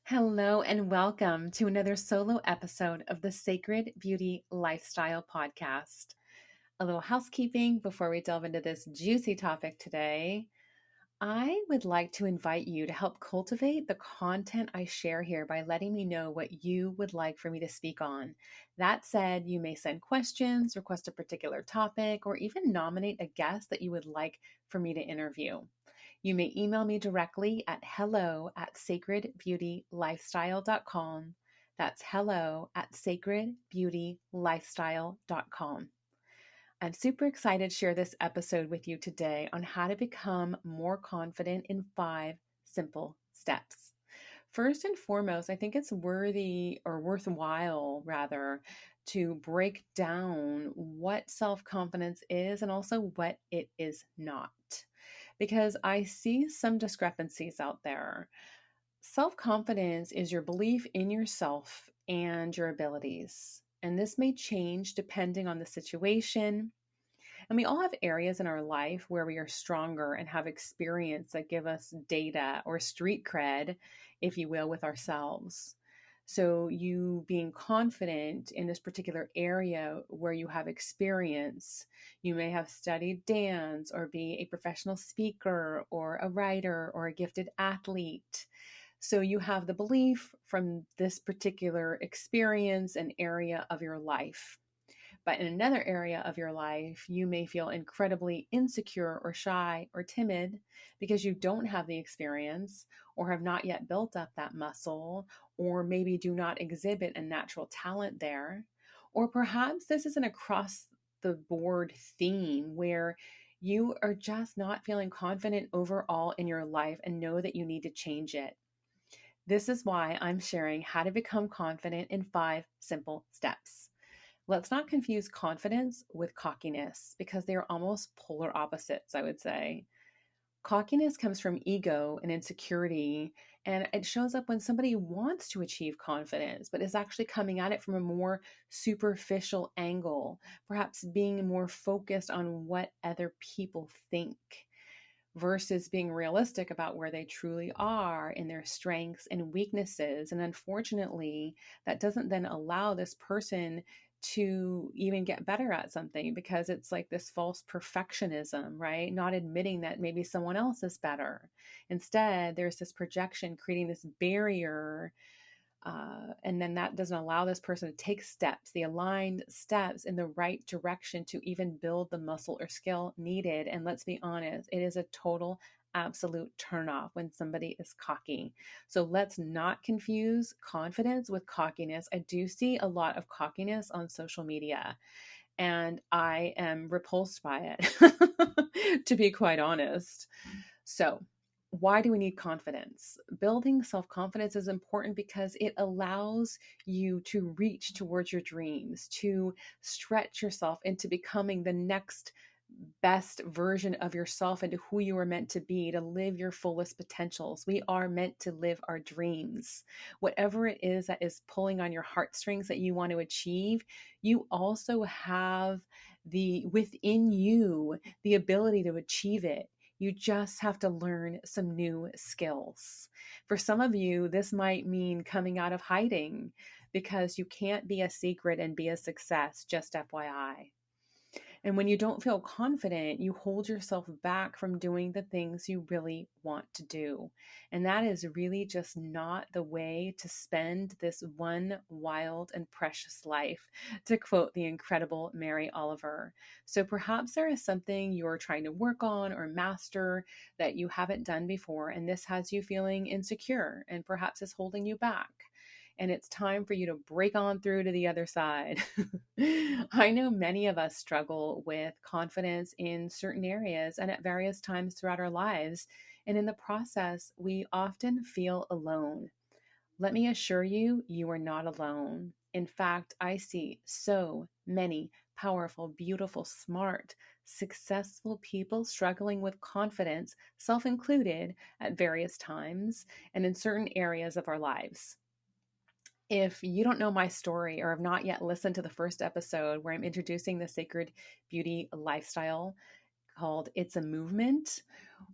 Hello and welcome to another solo episode of the Sacred Beauty Lifestyle Podcast. A little housekeeping before we delve into this juicy topic today. I would like to invite you to help cultivate the content I share here by letting me know what you would like for me to speak on. That said, you may send questions, request a particular topic, or even nominate a guest that you would like for me to interview. You may email me directly at hello@sacredbeautylifestyle.com. That's hello@sacredbeautylifestyle.com. I'm super excited to share this episode with you today on how to become more confident in 5 simple steps. First and foremost, I think it's worthy or worthwhile, rather, to break down what self confidence is and also what it is not. Because I see some discrepancies out there. Self confidence is your belief in yourself and your abilities. And this may change depending on the situation. And we all have areas in our life where we are stronger and have experience that give us data or street cred, if you will, with ourselves. So, you being confident in this particular area where you have experience, you may have studied dance or be a professional speaker or a writer or a gifted athlete. So, you have the belief from this particular experience and area of your life. But in another area of your life, you may feel incredibly insecure or shy or timid because you don't have the experience or have not yet built up that muscle, or maybe do not exhibit a natural talent there. Or perhaps this is an across the board theme where you are just not feeling confident overall in your life and know that you need to change it. This is why I'm sharing how to become confident in 5 simple steps. Let's not confuse confidence with cockiness because they are almost polar opposites, I would say. Cockiness comes from ego and insecurity, and it shows up when somebody wants to achieve confidence, but is actually coming at it from a more superficial angle, perhaps being more focused on what other people think versus being realistic about where they truly are in their strengths and weaknesses. And unfortunately, that doesn't then allow this person to even get better at something because it's like this false perfectionism, right? Not admitting that maybe someone else is better. Instead, there's this projection creating this barrier, and then that doesn't allow this person to take steps, the aligned steps in the right direction to even build the muscle or skill needed. And let's be honest, it is a total absolute turnoff when somebody is cocky. So let's not confuse confidence with cockiness. I do see a lot of cockiness on social media, and I am repulsed by it, to be quite honest. So, why do we need confidence? Building self confidence is important because it allows you to reach towards your dreams, to stretch yourself into becoming the next best version of yourself and to who you are meant to be, to live your fullest potentials. We are meant to live our dreams. Whatever it is that is pulling on your heartstrings that you want to achieve, you also have the within you the ability to achieve it. You just have to learn some new skills. For some of you, this might mean coming out of hiding because you can't be a secret and be a success, just FYI. And when you don't feel confident, you hold yourself back from doing the things you really want to do. And that is really just not the way to spend this one wild and precious life, to quote the incredible Mary Oliver. So perhaps there is something you're trying to work on or master that you haven't done before, and this has you feeling insecure and perhaps is holding you back. And it's time for you to break on through to the other side. I know many of us struggle with confidence in certain areas and at various times throughout our lives. And in the process, we often feel alone. Let me assure you, you are not alone. In fact, I see so many powerful, beautiful, smart, successful people struggling with confidence, self included, at various times and in certain areas of our lives. If you don't know my story or have not yet listened to the first episode where I'm introducing the Sacred Beauty Lifestyle called It's a Movement,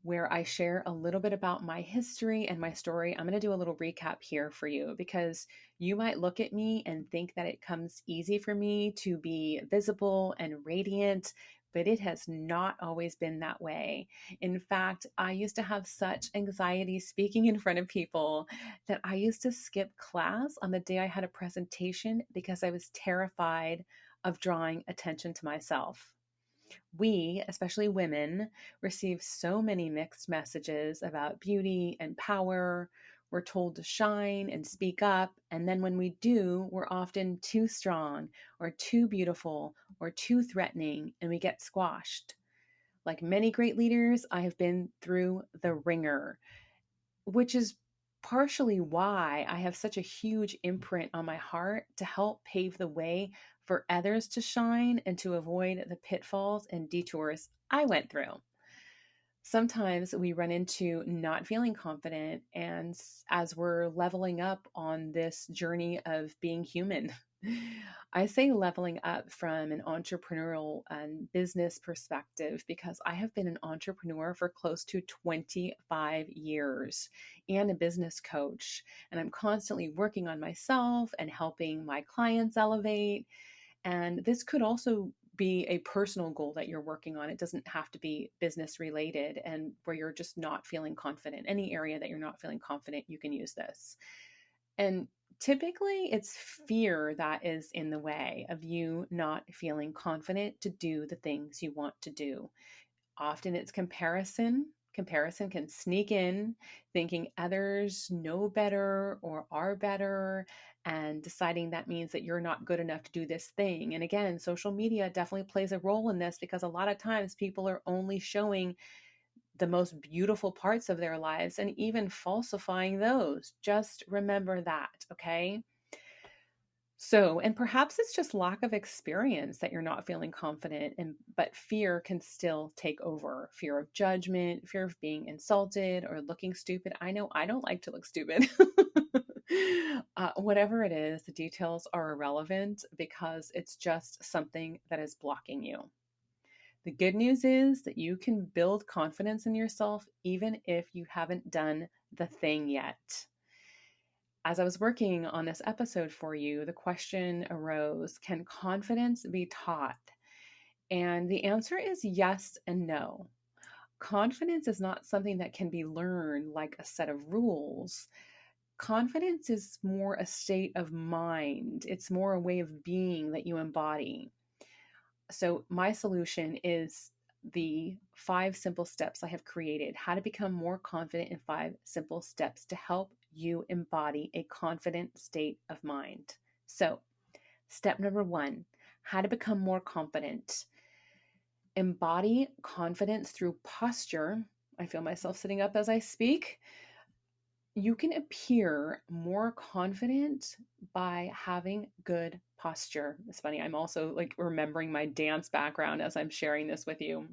where I share a little bit about my history and my story. I'm going to do a little recap here for you because you might look at me and think that it comes easy for me to be visible and radiant, but it has not always been that way. In fact, I used to have such anxiety speaking in front of people that I used to skip class on the day I had a presentation because I was terrified of drawing attention to myself. We, especially women, receive so many mixed messages about beauty and power. We're told to shine and speak up. And then when we do, we're often too strong or too beautiful or too threatening, and we get squashed. Like many great leaders, I have been through the ringer, which is partially why I have such a huge imprint on my heart to help pave the way for others to shine and to avoid the pitfalls and detours I went through. Sometimes we run into not feeling confident, and as we're leveling up on this journey of being human, I say leveling up from an entrepreneurial and business perspective because I have been an entrepreneur for close to 25 years and a business coach. And I'm constantly working on myself and helping my clients elevate. And this could also be a personal goal that you're working on. It doesn't have to be business related and where you're just not feeling confident. Any area that you're not feeling confident, you can use this. And typically it's fear that is in the way of you not feeling confident to do the things you want to do. Often it's comparison. Comparison can sneak in, thinking others know better or are better, and deciding that means that you're not good enough to do this thing. And again, social media definitely plays a role in this because a lot of times people are only showing the most beautiful parts of their lives and even falsifying those. Just remember that, okay? So, and perhaps it's just lack of experience that you're not feeling confident, and but fear can still take over. Fear of judgment, fear of being insulted or looking stupid. I know I don't like to look stupid. Whatever it is, the details are irrelevant because it's just something that is blocking you. The good news is that you can build confidence in yourself even if you haven't done the thing yet. As I was working on this episode for you, the question arose, can confidence be taught? And the answer is yes and no. Confidence is not something that can be learned like a set of rules. Confidence is more a state of mind, it's more a way of being that you embody. So, my solution is the 5 simple steps I have created, how to become more confident in 5 simple steps to help you embody a confident state of mind. So, step number 1, how to become more confident. Embody confidence through posture. I feel myself sitting up as I speak. You can appear more confident by having good posture. It's funny, I'm also like remembering my dance background as I'm sharing this with you.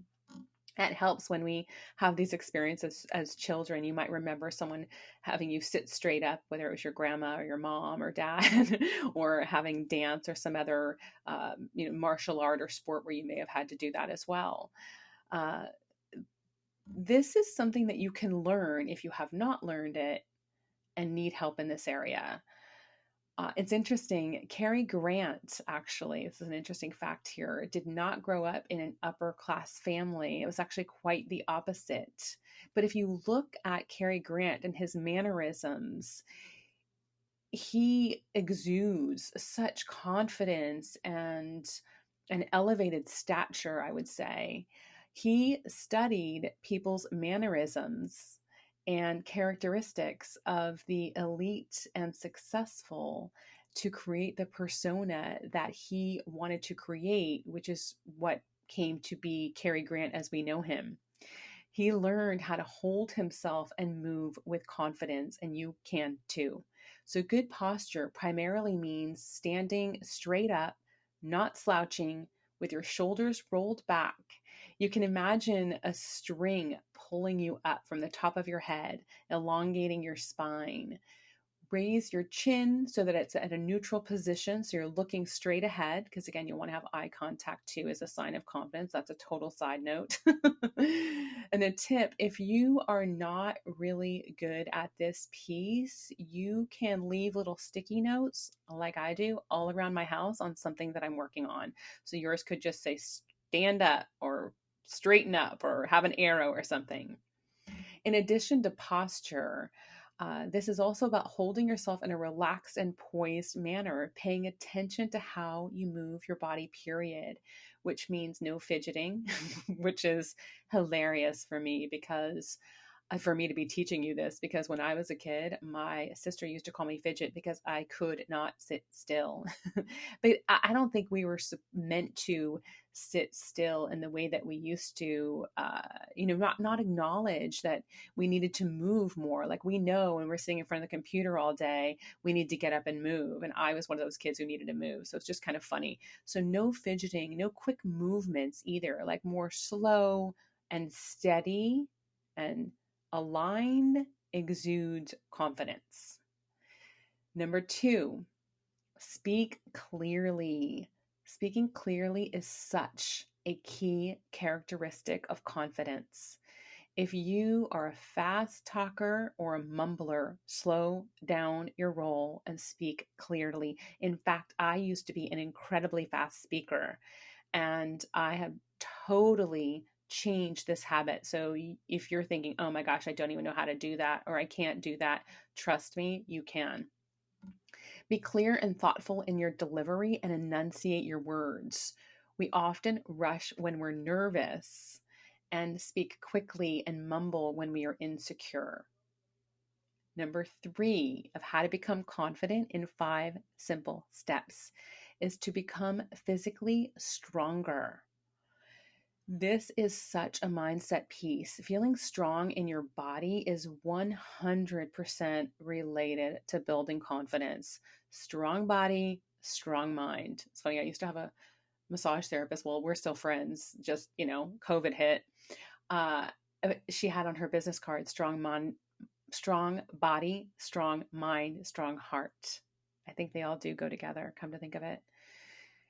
It helps when we have these experiences as children. You might remember someone having you sit straight up, whether it was your grandma or your mom or dad, or having dance or some other, martial art or sport where you may have had to do that as well. Uh, this is something that you can learn if you have not learned it and need help in this area. It's interesting. Cary Grant, actually, this is an interesting fact here, did not grow up in an upper class family. It was actually quite the opposite. But if you look at Cary Grant and his mannerisms, he exudes such confidence and an elevated stature, I would say. He studied people's mannerisms and characteristics of the elite and successful to create the persona that he wanted to create, which is what came to be Cary Grant as we know him. He learned how to hold himself and move with confidence, and you can too. So, good posture primarily means standing straight up, not slouching, with your shoulders rolled back. You can imagine a string pulling you up from the top of your head, elongating your spine. Raise your chin so that it's at a neutral position. So you're looking straight ahead, because again, you want to have eye contact too as a sign of confidence. That's a total side note. And a tip, if you are not really good at this piece, you can leave little sticky notes like I do all around my house on something that I'm working on. So yours could just say stand up or straighten up or have an arrow or something. In addition to posture, this is also about holding yourself in a relaxed and poised manner, paying attention to how you move your body, period, which means no fidgeting, which is hilarious for me because for me to be teaching you this, because when I was a kid, my sister used to call me fidget because I could not sit still. But I don't think we were meant to sit still in the way that we used to, not acknowledge that we needed to move more. Like, we know when we're sitting in front of the computer all day, we need to get up and move. And I was one of those kids who needed to move. So it's just kind of funny. So no fidgeting, no quick movements either, like more slow and steady and aligned exudes confidence. Number 2, speak clearly. Speaking clearly is such a key characteristic of confidence. If you are a fast talker or a mumbler, slow down your roll and speak clearly. In fact, I used to be an incredibly fast speaker, and I have totally changed this habit. So if you're thinking, oh my gosh, I don't even know how to do that, or I can't do that, trust me, you can. Be clear and thoughtful in your delivery and enunciate your words. We often rush when we're nervous and speak quickly and mumble when we are insecure. Number 3 of how to become confident in 5 simple steps is to become physically stronger. This is such a mindset piece. Feeling strong in your body is 100% related to building confidence. Strong body, strong mind. It's funny, I used to have a massage therapist. Well, we're still friends, just, COVID hit. Uh, she had on her business card, strong body, strong mind, strong heart. I think they all do go together, come to think of it.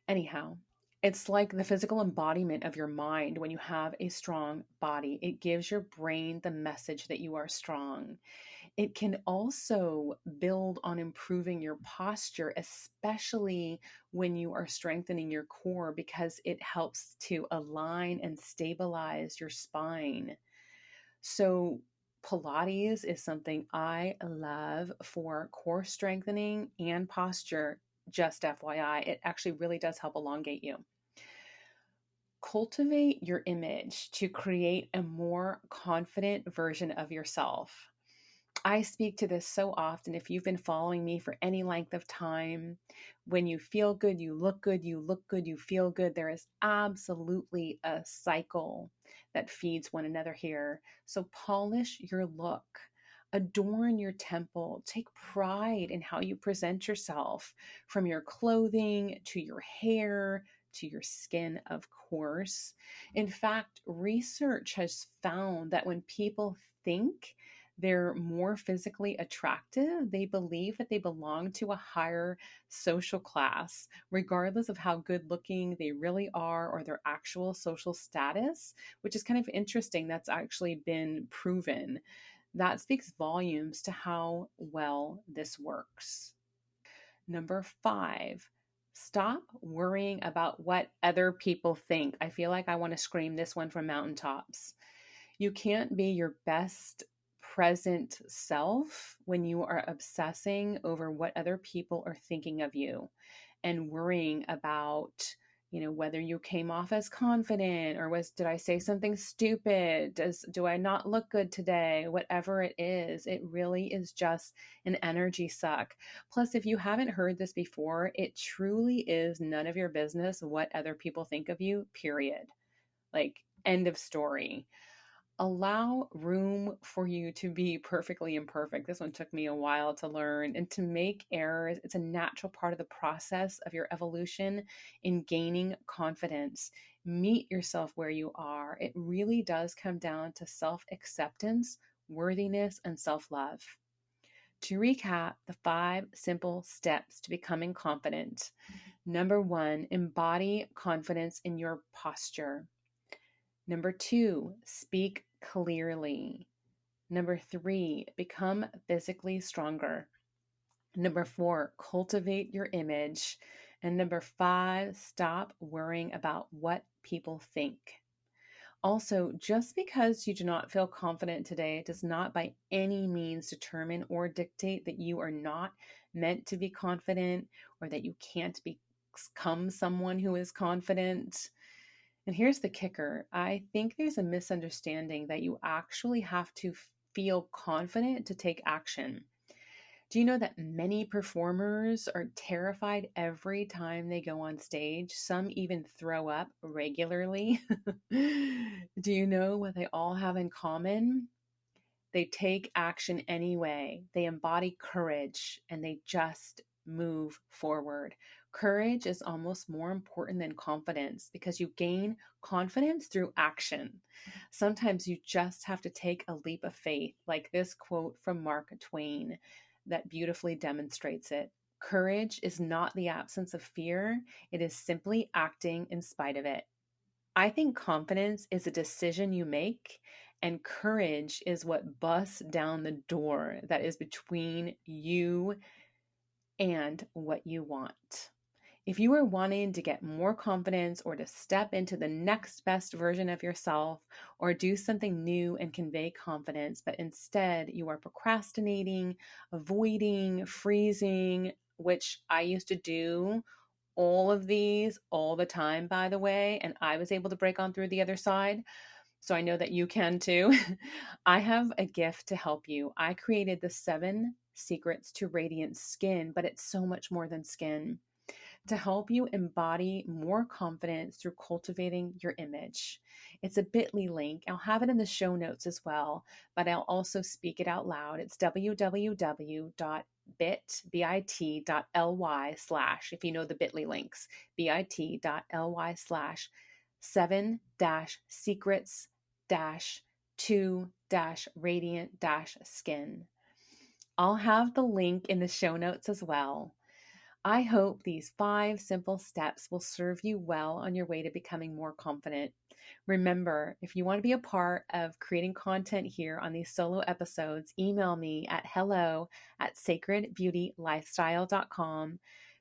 Anyhow, it's like the physical embodiment of your mind when you have a strong body. It gives your brain the message that you are strong. It can also build on improving your posture, especially when you are strengthening your core, because it helps to align and stabilize your spine. So, Pilates is something I love for core strengthening and posture. Just FYI, it actually really does help elongate you. Cultivate your image to create a more confident version of yourself. I speak to this so often. If you've been following me for any length of time, when you feel good, you look good, you look good, you feel good. There is absolutely a cycle that feeds one another here. So polish your look, adorn your temple, take pride in how you present yourself, from your clothing to your hair to your skin, of course. In fact, research has found that when people think they're more physically attractive, they believe that they belong to a higher social class, regardless of how good looking they really are or their actual social status, which is kind of interesting. That's actually been proven. That speaks volumes to how well this works. Number 5, stop worrying about what other people think. I feel like I want to scream this one from mountaintops. You can't be your best present self when you are obsessing over what other people are thinking of you and worrying about, whether you came off as confident, or did I say something stupid? Do I not look good today? Whatever it is, it really is just an energy suck. Plus, if you haven't heard this before, it truly is none of your business what other people think of you, period. Like, end of story. Allow room for you to be perfectly imperfect. This one took me a while to learn, and to make errors. It's a natural part of the process of your evolution in gaining confidence. Meet yourself where you are. It really does come down to self acceptance, worthiness, and self love. To recap the 5 simple steps to becoming confident. Number 1, embody confidence in your posture. Number 2, speak clearly. Number 3, become physically stronger. Number 4, cultivate your image. And number 5, stop worrying about what people think. Also, just because you do not feel confident today does not by any means determine or dictate that you are not meant to be confident or that you can't become someone who is confident. And here's the kicker. I think there's a misunderstanding that you actually have to feel confident to take action. Do you know that many performers are terrified every time they go on stage? Some even throw up regularly. Do you know what they all have in common? They take action anyway. They embody courage and they just move forward. Courage is almost more important than confidence because you gain confidence through action. Sometimes you just have to take a leap of faith, like this quote from Mark Twain that beautifully demonstrates it. Courage is not the absence of fear, it is simply acting in spite of it. I think confidence is a decision you make, and courage is what busts down the door that is between you and what you want. If you are wanting to get more confidence or to step into the next best version of yourself or do something new and convey confidence, but instead you are procrastinating, avoiding, freezing, which I used to do all of these all the time, by the way, and I was able to break on through the other side. So I know that you can too. I have a gift to help you. I created the 7 secrets to radiant skin, but it's so much more than skin to help you embody more confidence through cultivating your image. It's a bit.ly link. I'll have it in the show notes as well, but I'll also speak it out loud. It's www.bit.ly / if you know the bit.ly links, bit.ly / 7 secrets 2 radiant skin. I'll have the link in the show notes as well. I hope these 5 simple steps will serve you well on your way to becoming more confident. Remember, if you want to be a part of creating content here on these solo episodes, email me at hello@sacredbeautylifestyle.com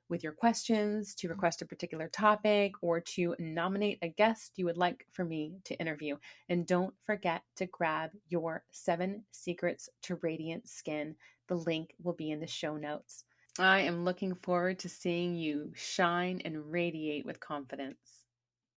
with your questions, to request a particular topic, or to nominate a guest you would like for me to interview. And don't forget to grab your 7 secrets to radiant skin. The link will be in the show notes. I am looking forward to seeing you shine and radiate with confidence.